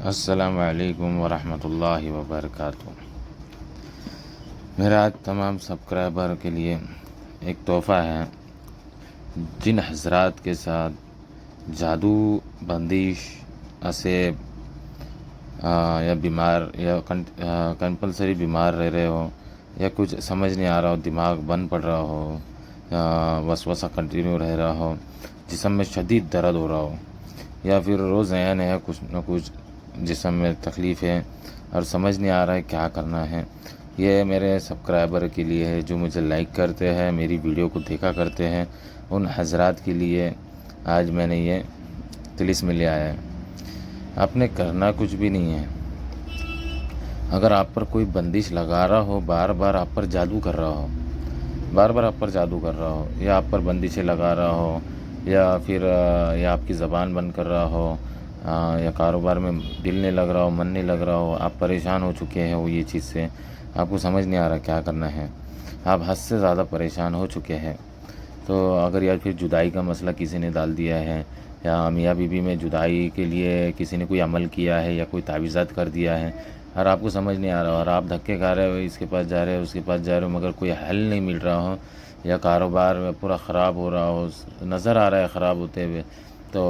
السلام علیکم ورحمۃ اللہ وبرکاتہ۔ میرا آج تمام سبسکرائبر کے لیے ایک تحفہ ہے۔ جن حضرات کے ساتھ جادو، بندش، اسیب یا بیمار یا کمپلسری بیمار رہ رہے ہو، یا کچھ سمجھ نہیں آ رہا ہو، دماغ بند پڑ رہا ہو، وسوسہ کنٹینیو رہ رہا ہو، جسم میں شدید درد ہو رہا ہو، یا پھر روز نیا نیا کچھ نہ کچھ جسم میں تکلیف ہے اور سمجھ نہیں آ رہا ہے کیا کرنا ہے، یہ میرے سبسکرائبر کے لیے ہے جو مجھے لائک کرتے ہیں، میری ویڈیو کو دیکھا کرتے ہیں۔ ان حضرات کے لیے آج میں نے یہ طلسم لے آیا ہے۔ آپ نے کرنا کچھ بھی نہیں ہے۔ اگر آپ پر کوئی بندش لگا رہا ہو، بار بار آپ پر جادو کر رہا ہو، بار بار آپ پر جادو کر رہا ہو، یا آپ پر بندشیں لگا رہا ہو، یا پھر یا آپ کی زبان بند کر رہا ہو، یا کاروبار میں دل نہیں لگ رہا ہو، من نہیں لگ رہا ہو، آپ پریشان ہو چکے ہیں وہ یہ چیز سے، آپ کو سمجھ نہیں آ رہا کیا کرنا ہے، آپ حد سے زیادہ پریشان ہو چکے ہیں، تو اگر یا پھر جدائی کا مسئلہ کسی نے ڈال دیا ہے، یا میاں بیوی میں جدائی کے لیے کسی نے کوئی عمل کیا ہے یا کوئی تعویذات کر دیا ہے، اور آپ کو سمجھ نہیں آ رہا، اور آپ دھکے کھا رہے ہو، اس کے پاس جا رہے ہو، اس کے پاس جا رہے ہو، مگر کوئی حل نہیں مل رہا ہو، یا کاروبار میں پورا خراب ہو رہا ہو، نظر آ رہا ہے خراب ہوتے ہوئے، تو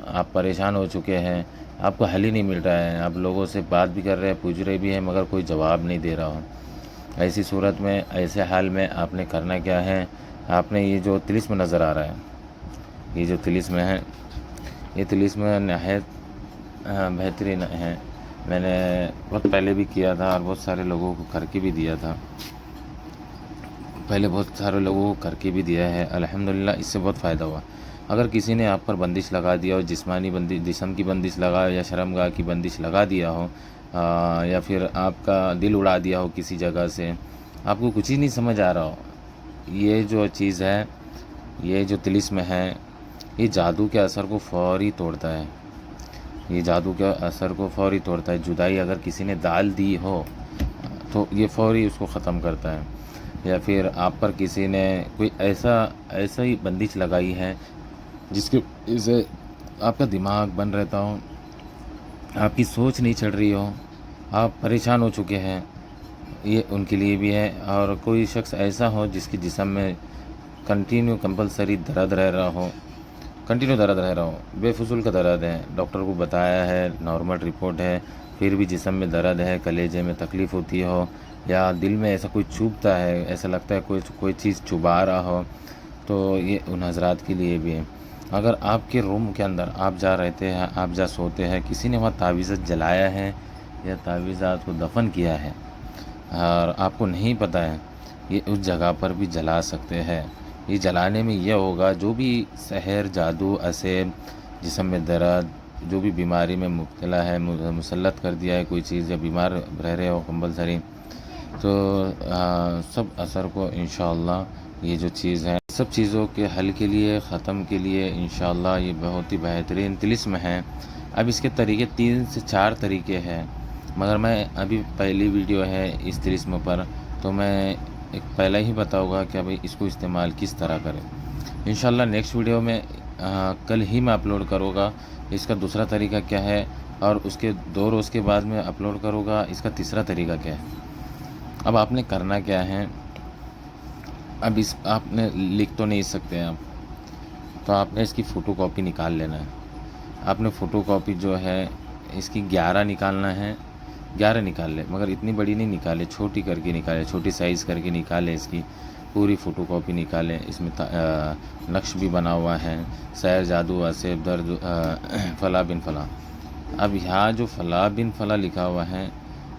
آپ پریشان ہو چکے ہیں، آپ کو حل ہی نہیں مل رہا ہے، آپ لوگوں سے بات بھی کر رہے ہیں، پوچھ رہے بھی ہیں، مگر کوئی جواب نہیں دے رہا ہو۔ ایسی صورت میں، ایسے حال میں آپ نے کرنا کیا ہے، آپ نے یہ جو طلسم نظر آ رہا ہے، یہ جو طلسم ہے، یہ طلسم نہایت بہترین ہے۔ میں نے بہت پہلے بھی کیا تھا اور بہت سارے لوگوں کو کر کے بھی دیا تھا، پہلے بہت سارے لوگوں کو کر کے بھی دیا ہے، الحمدللہ اس سے بہت فائدہ ہوا۔ اگر کسی نے آپ پر بندش لگا دیا ہو، جسمانی بندش، جسم کی بندش لگا، یا شرمگاہ کی بندش لگا دیا ہو، یا پھر آپ کا دل اڑا دیا ہو کسی جگہ سے، آپ کو کچھ ہی نہیں سمجھ آ رہا ہو، یہ جو چیز ہے، یہ جو طلسم ہے، یہ جادو کے اثر کو فوری توڑتا ہے، یہ جادو کے اثر کو فوری توڑتا ہے۔ جدائی اگر کسی نے ڈال دی ہو تو یہ فوری اس کو ختم کرتا ہے، یا پھر آپ پر کسی نے کوئی ایسا ہی بندش لگائی ہے جس کی وجہ سے آپ کا دماغ بند رہتا ہو، آپ کی سوچ نہیں چڑھ رہی ہو، آپ پریشان ہو چکے ہیں، یہ ان کے لیے بھی ہے۔ اور کوئی شخص ایسا ہو جس کی جسم میں کنٹینیو کمپلسری درد رہ رہا ہو، کنٹینیو درد رہ رہا ہو، بے فضول کا درد ہے، ڈاکٹر کو بتایا ہے، نارمل رپورٹ ہے، پھر بھی جسم میں درد ہے، کلیجے میں تکلیف ہوتی ہو، یا دل میں ایسا کوئی چبھتا ہے، ایسا لگتا ہے کوئی چیز چبھا رہا ہو، تو یہ ان حضرات کے لیے بھی ہے۔ اگر آپ کے روم کے اندر آپ جا رہتے ہیں، آپ جا سوتے ہیں، کسی نے وہاں تعویذات جلایا ہے یا تعویذات کو دفن کیا ہے اور آپ کو نہیں پتہ ہے، یہ اس جگہ پر بھی جلا سکتے ہیں۔ یہ جلانے میں یہ ہوگا، جو بھی سحر، جادو، اسیب، جسم میں درد، جو بھی بیماری میں مبتلا ہے، مسلط کر دیا ہے کوئی چیز، یا بیمار رہ رہے ہو کمپلسری، تو سب اثر کو انشاءاللہ یہ جو چیز ہے، سب چیزوں کے حل کے لیے، ختم کے لیے انشاءاللہ یہ بہت ہی بہترین طلسم ہے۔ اب اس کے طریقے 3 سے 4 طریقے ہیں، مگر میں ابھی پہلی ویڈیو ہے اس طلسم پر، تو میں ایک پہلا ہی بتاؤں گا کہ ابھی اس کو استعمال کس طرح کریں۔ انشاءاللہ نیکسٹ ویڈیو میں کل ہی میں اپلوڈ کروں گا اس کا دوسرا طریقہ کیا ہے، اور اس کے 2 روز کے بعد میں اپلوڈ کروں گا اس کا تیسرا طریقہ کیا ہے۔ اب آپ نے کرنا کیا ہے، اب آپ نے لکھ تو نہیں سکتے آپ، تو آپ نے اس کی فوٹو کاپی نکال لینا ہے۔ آپ نے فوٹو کاپی جو ہے اس کی 11 نکالنا ہے، 11 نکال لے، مگر اتنی بڑی نہیں نکالے، چھوٹی کر کے نکالے، چھوٹی سائز کر کے نکالے، اس کی پوری فوٹو کاپی نکالیں۔ اس میں نقش بھی بنا ہوا ہے، سحر، جادو، اسیب، درد، فلاں بن فلاں۔ اب یہاں جو فلاں بن فلاں لکھا ہوا ہے،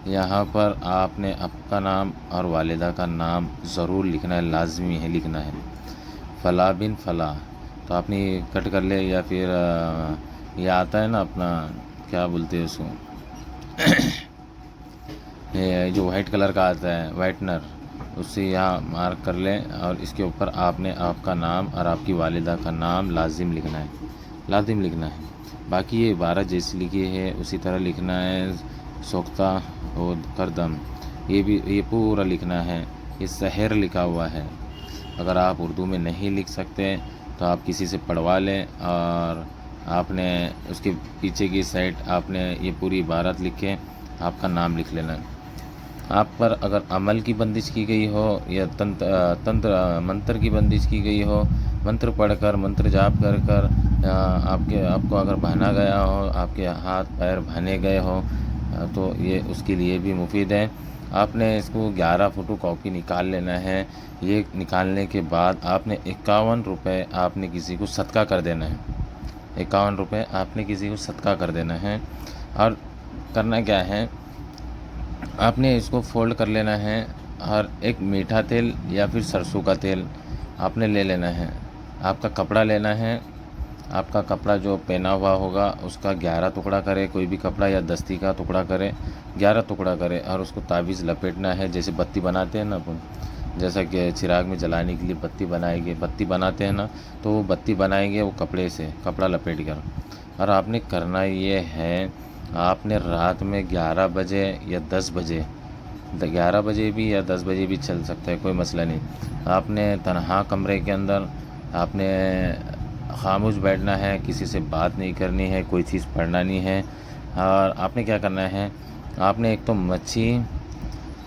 یہاں پر آپ نے آپ کا نام اور والدہ کا نام ضرور لکھنا ہے، لازمی ہے لکھنا ہے، فلاں بن فلاں۔ تو آپ نے یہ کٹ کر لے، یا پھر یہ آتا ہے نا اپنا، کیا بولتے ہیں اس کو، یہ جو وائٹ کلر کا آتا ہے، وائٹنر، اس سے یہاں مارک کر لیں، اور اس کے اوپر آپ نے آپ کا نام اور آپ کی والدہ کا نام لازم لکھنا ہے، لازم لکھنا ہے۔ باقی یہ عبارت جیسی لکھی ہے اسی طرح لکھنا ہے، سوختہ و کردم، یہ پورا لکھنا ہے۔ یہ سحر لکھا ہوا ہے، اگر آپ اردو میں نہیں لکھ سکتے تو آپ کسی سے پڑھوا لیں، اور آپ نے اس کے پیچھے کی سائڈ آپ نے یہ پوری عبارت لکھ کے آپ کا نام لکھ لینا ہے۔ آپ پر اگر عمل کی بندش کی گئی ہو یا منتر کی بندش کی گئی ہو، منتر پڑھ کر، منتر جاپ کر کر آپ کو اگر بہانا گیا ہو، آپ کے ہاتھ پیر بہانے گئے ہو، تو یہ اس کے لیے بھی مفید ہے۔ آپ نے اس کو 11 فوٹو کاپی نکال لینا ہے۔ یہ نکالنے کے بعد آپ نے 51 روپے آپ نے کسی کو صدقہ کر دینا ہے۔ 51 روپے آپ نے کسی کو صدقہ کر دینا ہے۔ اور کرنا کیا ہے، آپ نے اس کو فولڈ کر لینا ہے، اور ایک میٹھا تیل یا پھر سرسوں کا تیل آپ نے لے لینا ہے۔ آپ کا کپڑا لینا ہے، آپ کا کپڑا جو پہنا ہوا ہوگا اس کا 11 ٹکڑا کرے، کوئی بھی کپڑا یا دستی کا ٹکڑا کرے، 11 ٹکڑا کرے، اور اس کو تعویذ لپیٹنا ہے۔ جیسے بتی بناتے ہیں نا اپن، جیسا کہ چراغ میں جلانے کے لیے بتی بناتے ہیں نا، تو وہ بتی بنائیں گے وہ کپڑے سے، کپڑا لپیٹ کر۔ اور آپ نے کرنا یہ ہے، آپ نے رات میں 11 بجے یا 10 بجے، 11 بجے بھی یا 10 بجے بھی چل سکتا ہے، کوئی مسئلہ نہیں، آپ نے تنہا کمرے کے اندر آپ نے خاموش بیٹھنا ہے، کسی سے بات نہیں کرنی ہے، کوئی چیز پڑھنا نہیں ہے۔ اور آپ نے کیا کرنا ہے، آپ نے ایک تو مچھی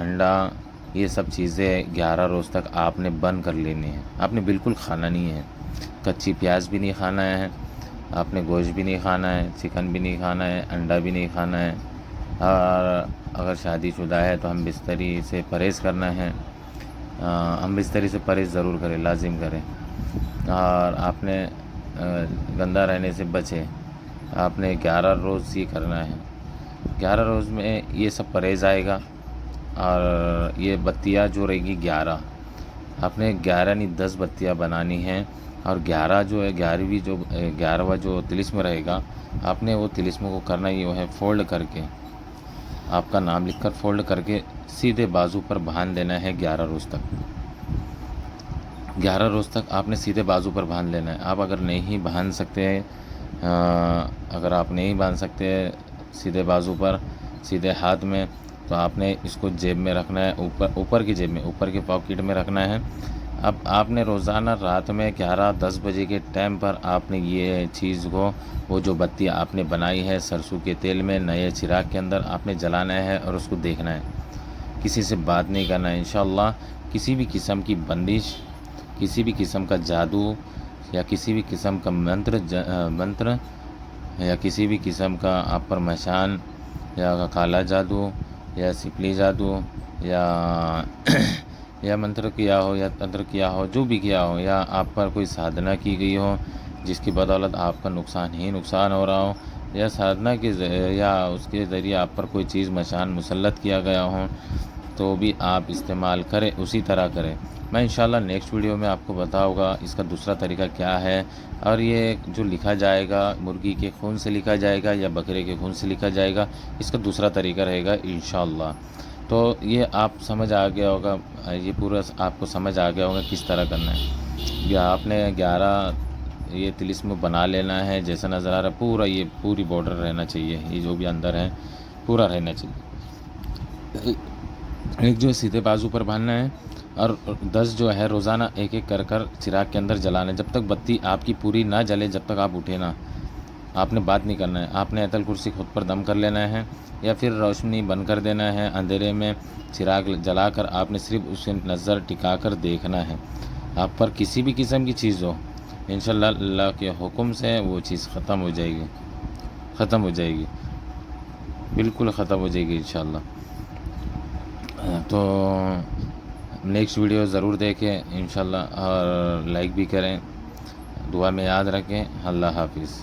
انڈا، یہ سب چیزیں 11 روز تک آپ نے بند کر لینی ہے۔ آپ نے بالکل کھانا نہیں ہے، کچی پیاز بھی نہیں کھانا ہے، آپ نے گوشت بھی نہیں کھانا ہے، چکن بھی نہیں کھانا ہے، انڈا بھی نہیں کھانا ہے۔ اور اگر شادی شدہ ہے تو ہم بستری سے پرہیز کرنا ہے، ہم بستری سے پرہیز ضرور کریں، لازم کریں۔ اور آپ نے گندا رہنے سے بچے، آپ نے 11 روز یہ کرنا ہے۔ 11 روز میں یہ سب پرہیز آئے گا، اور یہ بتیاں جو رہے گی 11، آپ نے 11 نہیں 10 بتیاں بنانی ہیں۔ اور 11 جو ہے 11واں جو طلسم رہے گا، آپ نے وہ طلسم کو کرنا یہ ہے، فولڈ کر کے آپ کا نام لکھ کر فولڈ کر کے سیدھے بازو پر باندھ دینا ہے 11 روز تک۔ 11 روز تک آپ نے سیدھے بازو پر باندھ لینا ہے۔ آپ اگر نہیں باندھ سکتے، اگر آپ نہیں باندھ سکتے سیدھے بازو پر، سیدھے ہاتھ میں، تو آپ نے اس کو جیب میں رکھنا ہے، اوپر کی جیب میں، اوپر کے پاکٹ میں رکھنا ہے۔ اب آپ نے روزانہ رات میں 11-10 بجے کے ٹائم پر آپ نے یہ چیز کو، وہ جو بتی آپ نے بنائی ہے سرسوں کے تیل میں نئے چراغ کے اندر، آپ نے جلانا ہے اور اس کو دیکھنا ہے، کسی سے بات نہیں کرنا ہے۔ انشاءاللہ کسی بھی قسم کی بندش، کسی بھی قسم کا جادو، یا کسی بھی قسم کا منتر یا کسی بھی قسم کا آپ پر مشان یا کالا جادو یا سپلی جادو یا منتر کیا ہو یا تنتر کیا ہو، جو بھی کیا ہو، یا آپ پر کوئی سادھنا کی گئی ہو جس کی بدولت آپ کا نقصان ہی نقصان ہو رہا ہو، یا سادھنا یا اس کے ذریعے آپ پر کوئی چیز مشان مسلط کیا گیا ہو، تو بھی آپ استعمال کریں، اسی طرح کریں۔ میں انشاءاللہ نیکسٹ ویڈیو میں آپ کو بتاؤں گا اس کا دوسرا طریقہ کیا ہے، اور یہ جو لکھا جائے گا مرغی کے خون سے لکھا جائے گا یا بکرے کے خون سے لکھا جائے گا، اس کا دوسرا طریقہ رہے گا انشاءاللہ۔ تو یہ آپ سمجھ آ گیا ہوگا، یہ پورا آپ کو سمجھ آ گیا ہوگا کس طرح کرنا ہے۔ یہ آپ نے 11 یہ طلسم بنا لینا ہے، جیسا نظر آ رہا ہے پورا، یہ پوری بارڈر رہنا چاہیے، یہ جو بھی اندر ہے پورا رہنا چاہیے۔ ایک جو سیدھے بازو پر باندھنا ہے، اور 10 جو ہے روزانہ ایک ایک کر کر چراغ کے اندر جلانا ہے، جب تک بتی آپ کی پوری نہ جلے، جب تک آپ اٹھے نا، آپ نے بات نہیں کرنا ہے۔ آپ نے آیت الکرسی خود پر دم کر لینا ہے، یا پھر روشنی بند کر دینا ہے، اندھیرے میں چراغ جلا کر آپ نے صرف اسے نظر ٹکا کر دیکھنا ہے۔ آپ پر کسی بھی قسم کی چیز ہو، انشاءاللہ اللہ کے حکم سے وہ چیز ختم ہو جائے گی، ختم ہو جائے گی، بالکل ختم ہو جائے گی انشاءاللہ۔ تو نیکسٹ ویڈیو ضرور دیکھیں انشاءاللہ، اور لائک بھی کریں، دعا میں یاد رکھیں۔ اللہ حافظ۔